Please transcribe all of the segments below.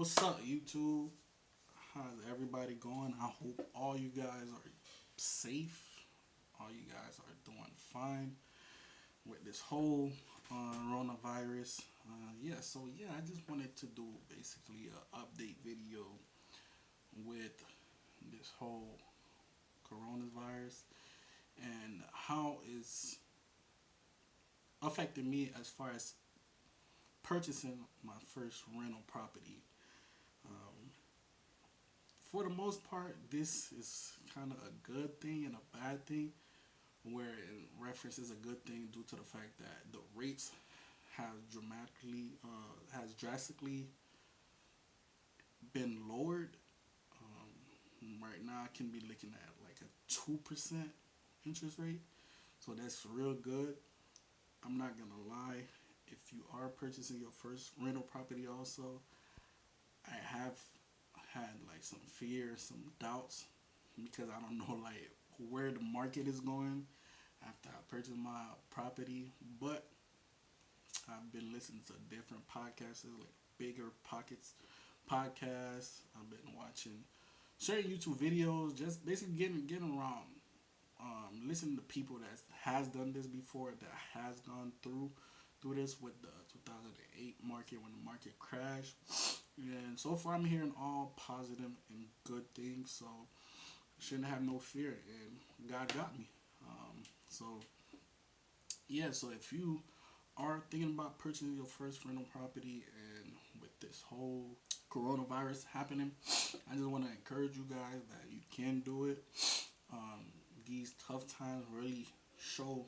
What's up, YouTube? How's everybody going? I hope all you guys are safe. All you guys are doing fine with this whole coronavirus. I just wanted to do basically a update video with this whole coronavirus and how it's affecting me as far as purchasing my first rental property. Um, for the most part, this is kind of a good thing and a bad thing. Where in reference is a good thing due to the fact that the rates has drastically been lowered. Right now, I can be looking at like a 2% interest rate, so that's real good. I'm not gonna lie. If you are purchasing your first rental property, also, I have had like some fear, some doubts because I don't know like where the market is going after I purchased my property. But I've been listening to different podcasts, like Bigger Pockets podcasts. I've been watching certain YouTube videos, just basically getting around, listening to people that has done this before, that has gone through this with the 2008 market when the market crashed. And so far, I'm hearing all positive and good things. So shouldn't have no fear, and God got me. So yeah, so if you are thinking about purchasing your first rental property, and with this whole coronavirus happening, I just want to encourage you guys that you can do it. Um, these tough times really show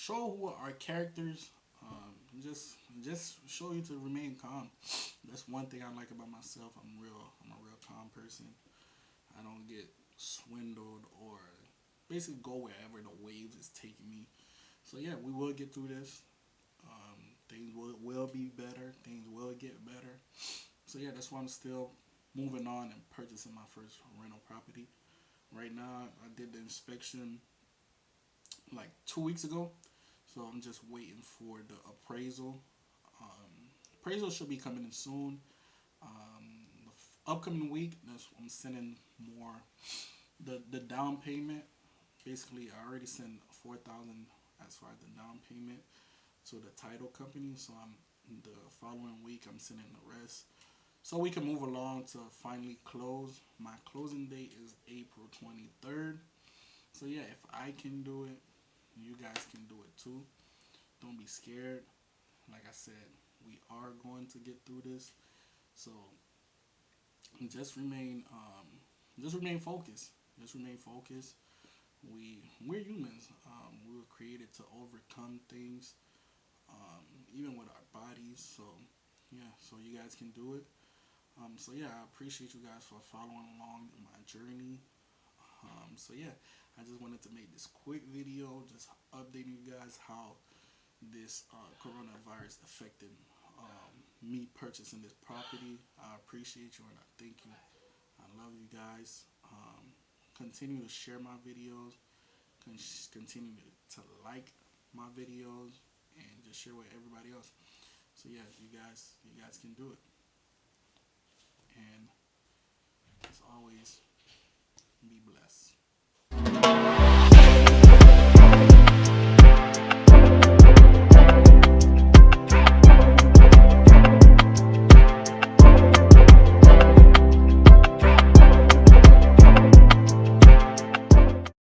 who our characters. Just show you to remain calm. That's one thing I like about myself. I'm a real calm person. I don't get swindled or basically go wherever the waves is taking me. So yeah, we will get through this. Things will be better. Things will get better. So yeah, that's why I'm still moving on and purchasing my first rental property. Right now, I did the inspection like 2 weeks ago, so I'm just waiting for the appraisal. Appraisal should be coming in soon. The upcoming week, I'm sending more. The down payment, basically, I already sent 4,000 as far as the down payment to the title company. So the following week I'm sending the rest, so we can move along to finally close. My closing date is April 23rd. So yeah, if I can do it, you guys can do it too. Don't be scared. Like I said, we are going to get through this. So just remain focused. Just remain focused. We're humans. We were created to overcome things, even with our bodies. So yeah, so you guys can do it. So yeah, I appreciate you guys for following along in my journey. So yeah, I just wanted to make this quick video, just updating you guys how this coronavirus affected me purchasing this property. I appreciate you and I thank you. I love you guys. Continue to share my videos. Continue to like my videos and just share with everybody else. So yeah, you guys can do it.